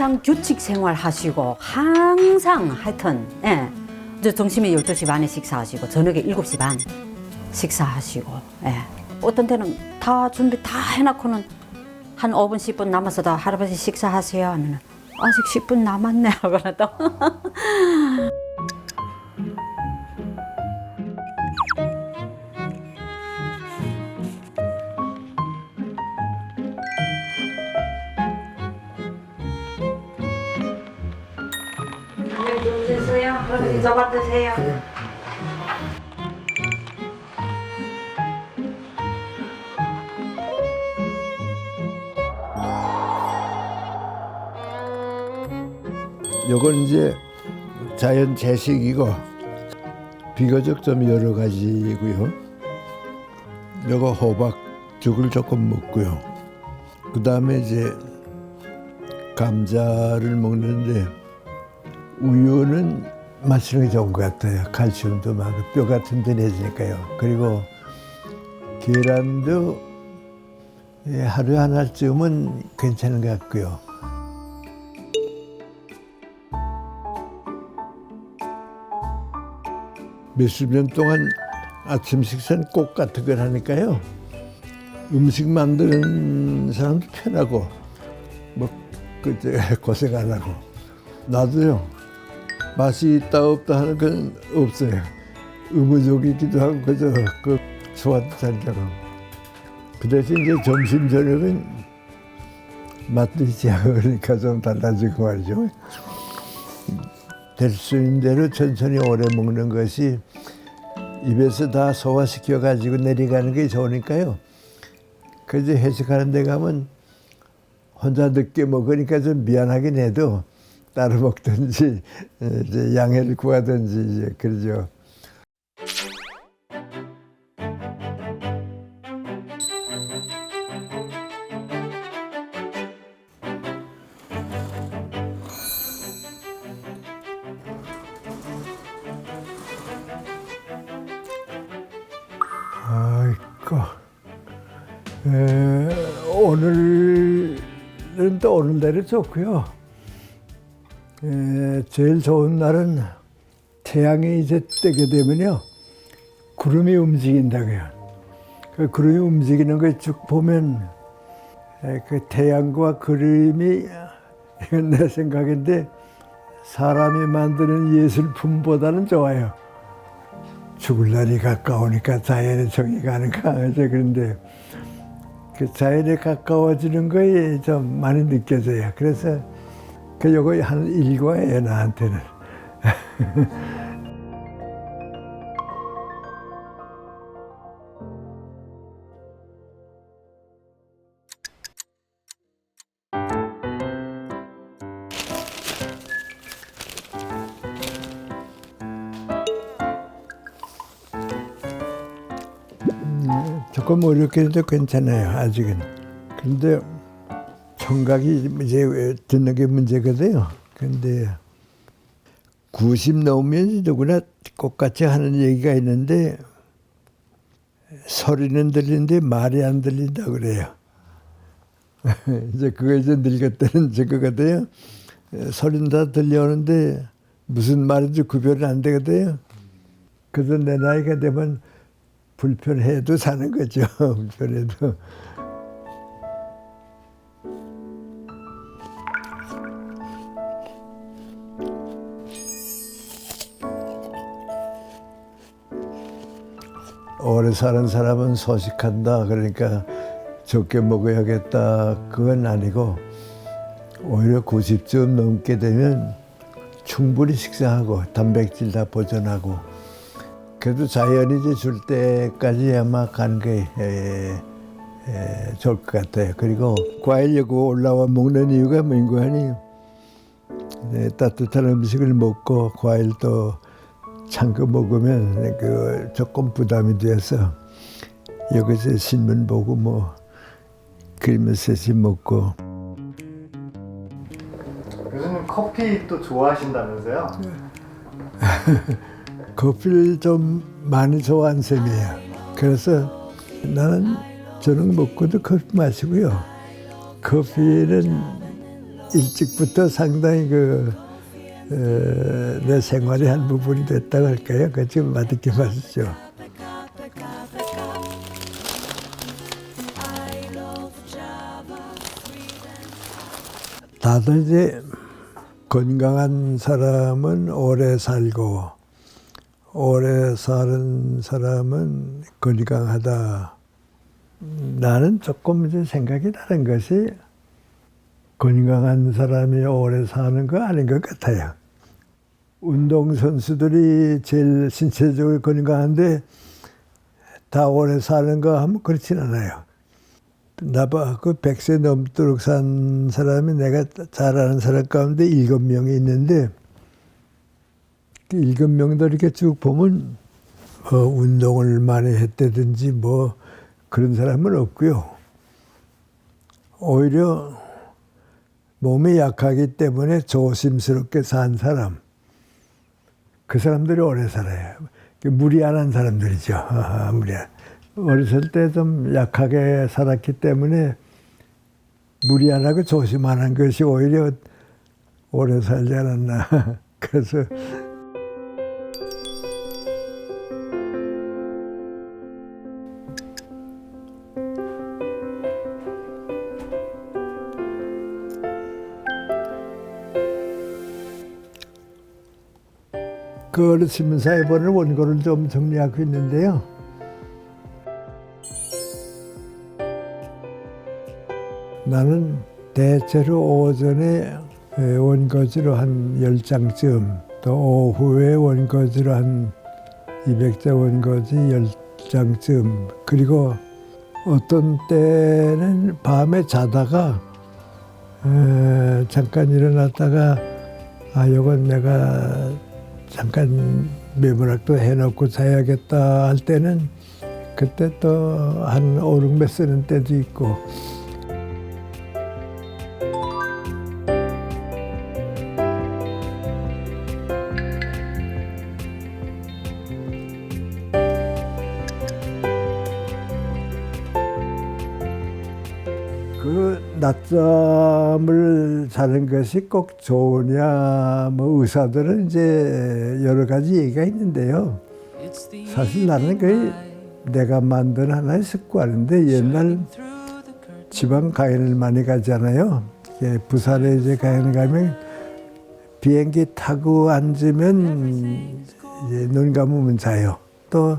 항상 규칙 생활 하시고 항상 하여튼 예. 저 점심에 12시 반에 식사하시고 저녁에 7시 반 식사하시고 예. 어떤 때는 다 준비 다 해놓고는 한 5분 10분 남아서 다 할아버지 식사하세요 하면 아직 10분 남았네 하거나 또 좀 드세요. 그럼 저밥 드세요. 요건 이제 자연 채식이고 비교적 좀 여러 가지고요. 요거 호박죽을 조금 먹고요. 그 다음에 이제 감자를 먹는데 우유는 마시는 게 좋은 것 같아요. 칼슘도 많고 뼈 같은 데 내지니까요. 그리고 계란도 하루에 하나쯤은 괜찮은 것 같고요. 몇십 년 동안 아침 식사는 꼭 같은 걸 하니까요. 음식 만드는 사람도 편하고 뭐 그저 고생 안 하고 나도요. 맛이 있다 없다 하는 건 없어요. 의무적이기도 하고 그저 그 소화도 잘 되고. 그 대신 이제 점심 저녁은 맛들지 않으니까 좀 달라지고 말이죠. 될 수 있는 대로 천천히 오래 먹는 것이 입에서 다 소화시켜 가지고 내려가는 게 좋으니까요. 그래서 회식하는 데 가면 혼자 늦게 먹으니까 좀 미안하긴 해도 따로 먹든지 이제 양해를 구하든지 이제 그러죠. 아이고, 오늘은 또 오는 대로 좋고요. 제일 좋은 날은 태양이 이제 뜨게 되면요. 구름이 움직인다고요. 그 구름이 움직이는 걸 쭉 보면 그 태양과 구름이 이건 내 생각인데 사람이 만드는 예술품보다는 좋아요. 죽을 날이 가까우니까 자연의 정의가 아닌가 이제 그런데 그 자연에 가까워지는 거에 좀 많이 느껴져요. 그래서 그 요거 한 일과예요 나한테는. 조금 어렵게도 괜찮아요 아직은. 그런데 청각이 이제 듣는 게 문제거든요. 그런데 90 넘으면 누구나 똑같이 하는 얘기가 있는데 소리는 들리는데 말이 안 들린다 그래요. 이제 그거 이제 늙었다는 저거거든요. 소리는 다 들려오는데 무슨 말인지 구별이 안 되거든요. 그래서 내 나이가 되면 불편해도 사는 거죠. 불편해도. 오래 사는 사람은 소식한다. 그러니까 적게 먹어야겠다. 그건 아니고 오히려 90쯤 넘게 되면 충분히 식사하고 단백질 다 보존하고 그래도 자연이 이제 줄 때까지 아마 가는 게 좋을 것 같아요. 그리고 과일 여고 올라와 먹는 이유가 뭔가 하니 따뜻한 음식을 먹고 과일도 찬 거 먹으면 그 조금 부담이 돼서 여기서 신문 보고 뭐 그림 쓰시 먹고. 교수님 커피 또 좋아하신다면서요? 커피를 좀 많이 좋아하는 셈이에요. 그래서 나는 저녁 먹고도 커피 마시고요. 커피는 일찍부터 상당히 내 생활의 한 부분이 됐다고 할까요? 그 좀 맛있게 맛있죠. 다들 이제 건강한 사람은 오래 살고 오래 사는 사람은 건강하다. 나는 조금 이제 생각이 다른 것이 건강한 사람이 오래 사는 거 아닌 것 같아요. 운동선수들이 제일 신체적으로 건강한데 다 오래 사는 거 하면 그렇진 않아요. 나봐 그 100세 넘도록 산 사람이 내가 잘 아는 사람 가운데 7명이 있는데 그 7명도 이렇게 쭉 보면 운동을 많이 했다든지 뭐 그런 사람은 없고요. 오히려 몸이 약하기 때문에 조심스럽게 산 사람, 그 사람들이 오래 살아요. 무리 안 한 사람들이죠. 어렸을 때 좀 약하게 살았기 때문에 무리 안 하고 조심 안 한 것이 오히려 오래 살지 않았나. 그래서 그 어르신사에 보는 원고를 좀 정리하고 있는데요. 나는 대체로 오전에 원고지로 한 10장쯤, 또 오후에 원고지로 한 200자 원고지 10장쯤, 그리고 어떤 때는 밤에 자다가 잠깐 일어났다가 요건 내가 잠깐 메모락도 해놓고 자야겠다 할 때는 그때 또 한 5, 6매 쓰는 때도 있고. 그 낮잠을 자는 것이 꼭 좋으냐, 뭐 의사들은 이제 여러 가지 얘기가 있는데요. 사실 나는 거의 내가 만든 하나의 습관인데, 옛날 지방 가인을 많이 가잖아요. 부산에 이제 가인 가면 비행기 타고 앉으면 이제 눈 감으면 자요. 또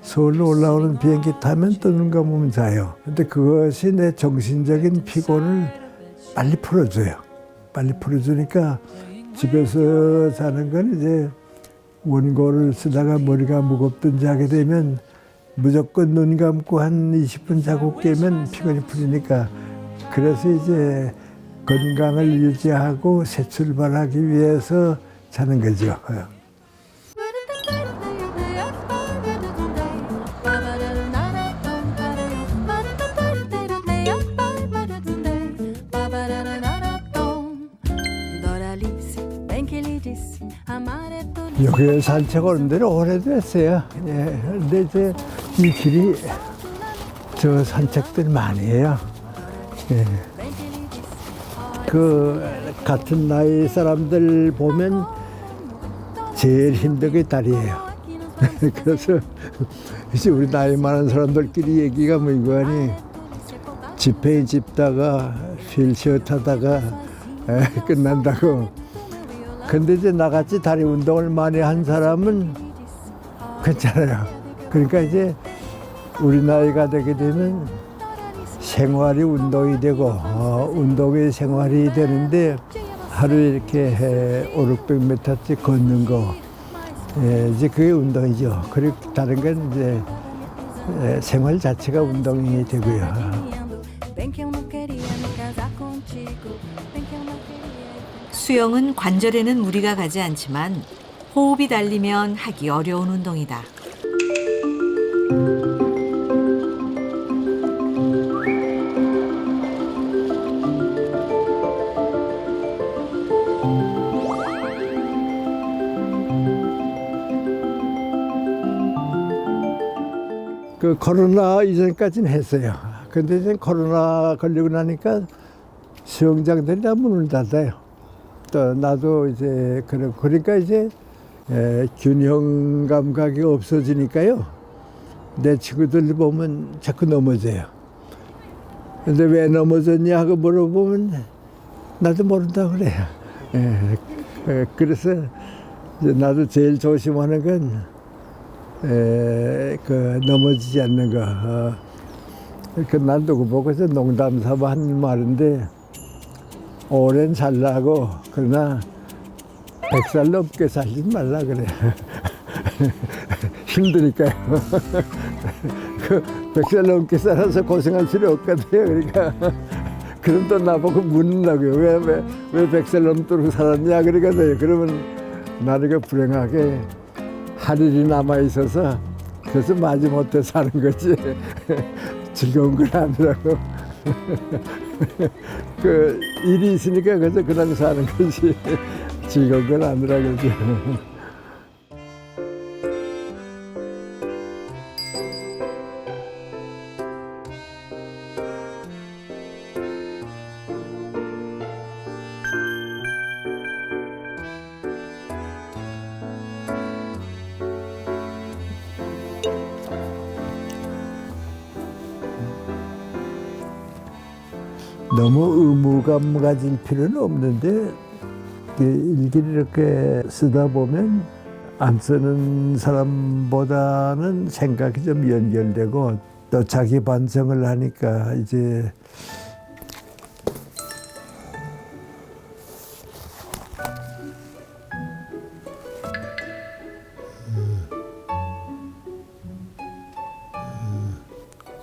서울로 올라오는 비행기 타면 또 눈 감으면 자요. 근데 그것이 내 정신적인 피곤을 빨리 풀어줘요. 빨리 풀어주니까 집에서 자는 건 이제 원고를 쓰다가 머리가 무겁든지 하게 되면 무조건 눈 감고 한 20분 자고 깨면 피곤이 풀리니까, 그래서 이제 건강을 유지하고 새 출발하기 위해서 자는 거죠. 여기 산책 오는 데는 오래됐어요. 예. 근데 이제 이 길이 저 산책들 많이 해요. 예. 그 같은 나이 사람들 보면 제일 힘든 게 다리예요. 그래서 이제 우리 나이 많은 사람들끼리 얘기가 뭐 이거니, 지팽이 짚다가 휠체어 타다가 끝난다고. 근데 이제 나같이 다리 운동을 많이 한 사람은 괜찮아요. 그러니까 이제 우리 나이가 되게 되면 생활이 운동이 되고 운동이 생활이 되는데, 하루에 이렇게 500~600m씩 걷는 거, 이제 그게 운동이죠. 그리고 다른 건 이제 생활 자체가 운동이 되고요. 수영은 관절에는 무리가 가지 않지만 호흡이 달리면 하기 어려운 운동이다. 그 코로나 이전까지는 했어요. 근데 이제 코로나 걸리고 나니까 수영장들이 다 문을 닫아요. 또 나도 이제 그러니까 이제 균형 감각이 없어지니까요. 내 친구들 보면 자꾸 넘어져요. 근데 왜 넘어졌냐 하고 물어보면 나도 모른다 그래요. 그래서 이제 나도 제일 조심하는 건 넘어지지 않는 거. 난 누구 보고서 농담 삼아 한 말인데 오랜 살라고 그러나 100살 넘게 살지 말라 그래. 힘드니까요. 100살 넘게 살아서 고생할 필요 없거든요. 그러니까 그럼 또 나보고 묻는다고요. 왜 100살 넘도록 살았냐 그러니까 그러면 나를 불행하게 할 일이 남아 있어서 그래서 마지못해 사는 거지. 즐거운 건 아니라고. 그 일이 있으니까 그래서 그냥 사는 거지. 즐거운 건 아니라 그러지. 너무 의무감 가질 필요는 없는데 일기를 이렇게 쓰다 보면 안 쓰는 사람보다는 생각이 좀 연결되고 또 자기 반성을 하니까 이제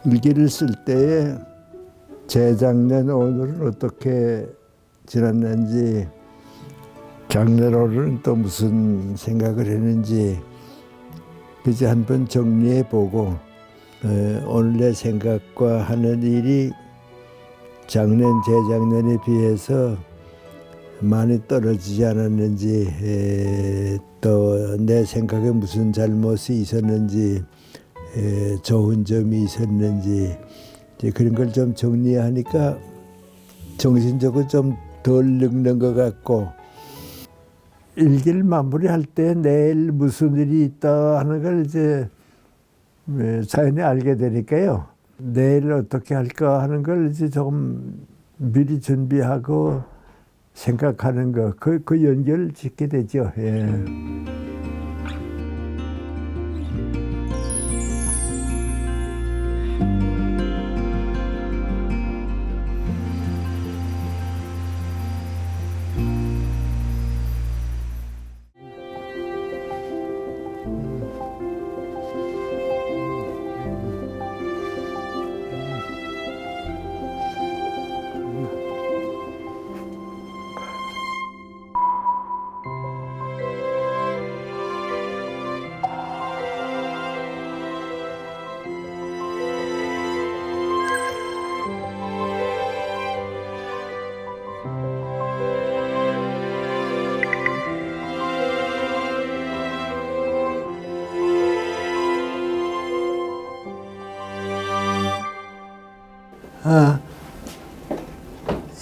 일기를 쓸 때에 재작년 오늘은 어떻게 지났는지, 작년 오늘은 또 무슨 생각을 했는지 그저 한번 정리해 보고 오늘 내 생각과 하는 일이 작년 재작년에 비해서 많이 떨어지지 않았는지, 또 내 생각에 무슨 잘못이 있었는지, 좋은 점이 있었는지 그런 걸 좀 정리하니까 정신적으로 좀 덜 늙는 것 같고, 일기를 마무리할 때 내일 무슨 일이 있다 하는 걸 이제 자연히 알게 되니까요. 내일 어떻게 할까 하는 걸 이제 조금 미리 준비하고 생각하는 거, 그 연결을 짓게 되죠. 예.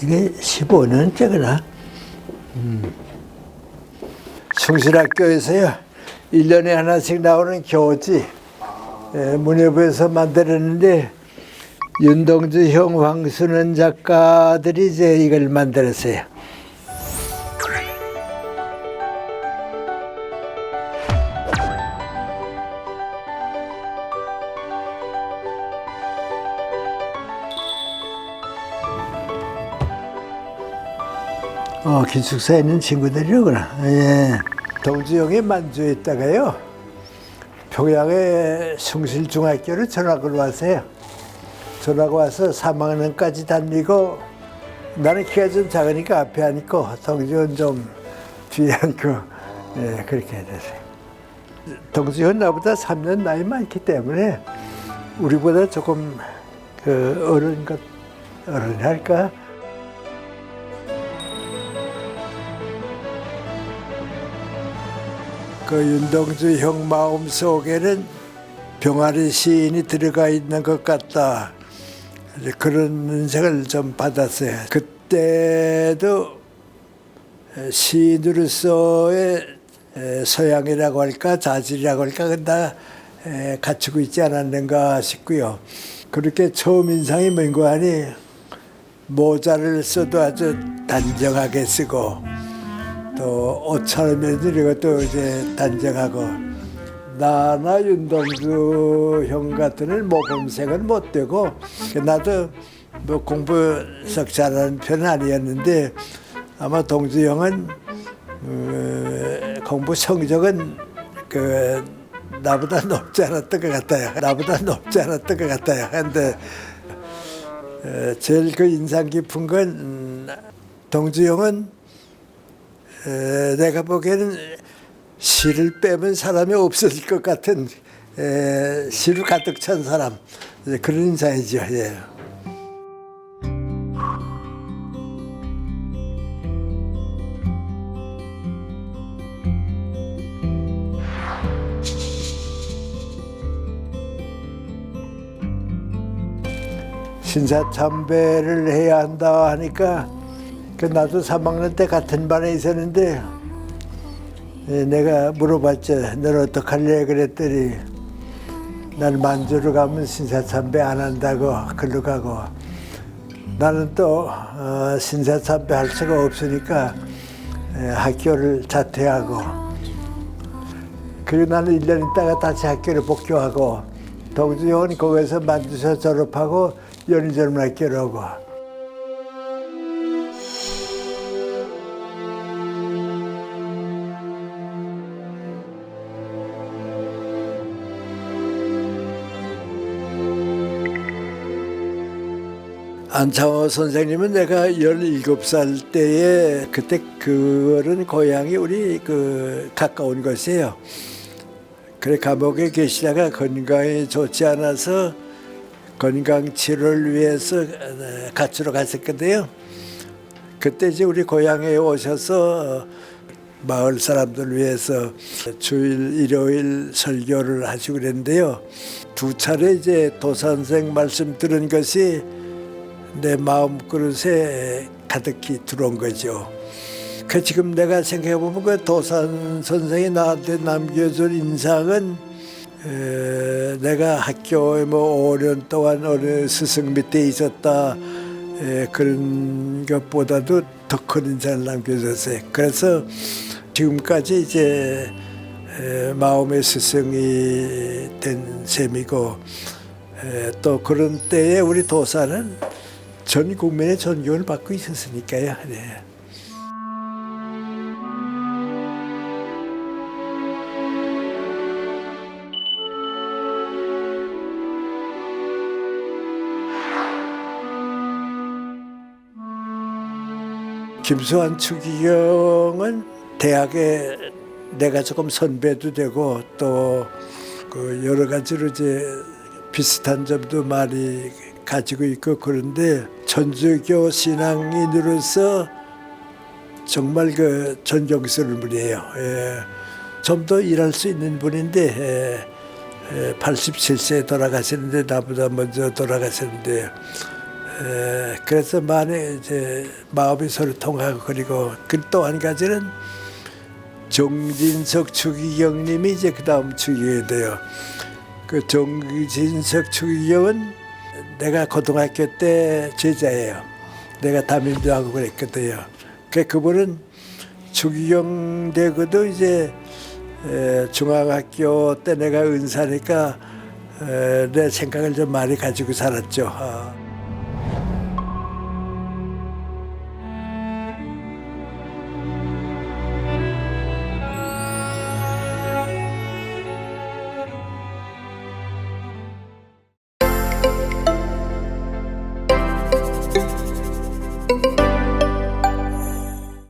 이게 15년째구나. 숭실학교에서요 1년에 하나씩 나오는 교지, 문예부에서 만들었는데 윤동주 형, 황순원 작가들이 이제 이걸 만들었어요. 기숙사에 있는 친구들이로구나. 예. 동주 형이 만주했다가요 평양의 숭실중학교를 전학을 왔어요. 전학 와서 3학년까지 다니고, 나는 키가 좀 작으니까 앞에 앉고 동주는 좀 뒤에 앉고, 그렇게 됐어요. 동주는 나보다 3년 나이 많기 때문에 우리보다 조금 어른이 할까? 그 윤동주 형 마음속에는 병아리 시인이 들어가 있는 것 같다, 그런 인상을 좀 받았어요. 때도 시인으로서의 소양이라고 할까 자질이라고 할까 그건 다 갖추고 있지 않았는가 싶고요. 그렇게 처음 인상이 뭔가 하니 모자를 써도 아주 단정하게 쓰고 또 옷차림에도 이것도 이제 단정하고 나나 윤동주 형 같은 모범생은 못 되고 나도 뭐 공부 썩 잘하는 편은 아니었는데 아마 동주 형은 공부 성적은 나보다 높지 않았던 것 같아요. 근데 제일 그 인상 깊은 건 동주 형은 내가 보기에는 시를 빼면 사람이 없어질 것 같은 시로 가득 찬 사람 그런 인상이죠. 예. 신사참배를 해야 한다 하니까 나도 3학년 때 같은 반에 있었는데 내가 물어봤죠. 너는 어떡할래? 그랬더니 난 만주로 가면 신사참배 안 한다고 글로 가고 나는 또 신사참배 할 수가 없으니까 학교를 자퇴하고 그리고 나는 1년 있다가 다시 학교를 복교하고 동주 형은 거기서 만주서 졸업하고 연희전문학교로 오고 안창호 선생님은 내가 17살 때에 그때 그런 고향이 우리 가까운 곳이에요. 그래 감옥에 계시다가 건강이 좋지 않아서 건강 치료를 위해서 가출로 갔었거든요. 그때 이제 우리 고향에 오셔서 마을 사람들 위해서 주일 일요일 설교를 하시고 그랬는데요. 2차례 이제 도선생 말씀 들은 것이 내 마음그릇에 가득히 들어온 거죠. 그 지금 내가 생각해 보면 그 도산 선생이 나한테 남겨준 인상은 내가 학교에 뭐 5년 동안 어느 스승 밑에 있었다 그런 것보다도 더 큰 인상을 남겨줬어요. 그래서 지금까지 이제 마음의 스승이 된 셈이고 또 그런 때에 우리 도사는 전 국민의 존경을 받고 있었으니까요. 네. 김수환 추기경은 대학에 내가 조금 선배도 되고 또 그 여러 가지로 이제 비슷한 점도 많이 가지고 있고 그런데 천주교 신앙인으로서 정말 그 존경스러운 분이에요. 좀 더 일할 수 있는 분인데 87세에 돌아가셨는데 나보다 먼저 돌아가셨는데 그래서 많이 이제 마음이 서로 통하고 그리고 또 한 가지는 정진석 추기경님이 이제 그 다음 추기경이 돼요. 그 정진석 추기경은 내가 고등학교 때 제자예요. 내가 담임도 하고 그랬거든요. 그분은 추기경 되고도 이제 중앙학교 때 내가 은사니까 내 생각을 좀 많이 가지고 살았죠.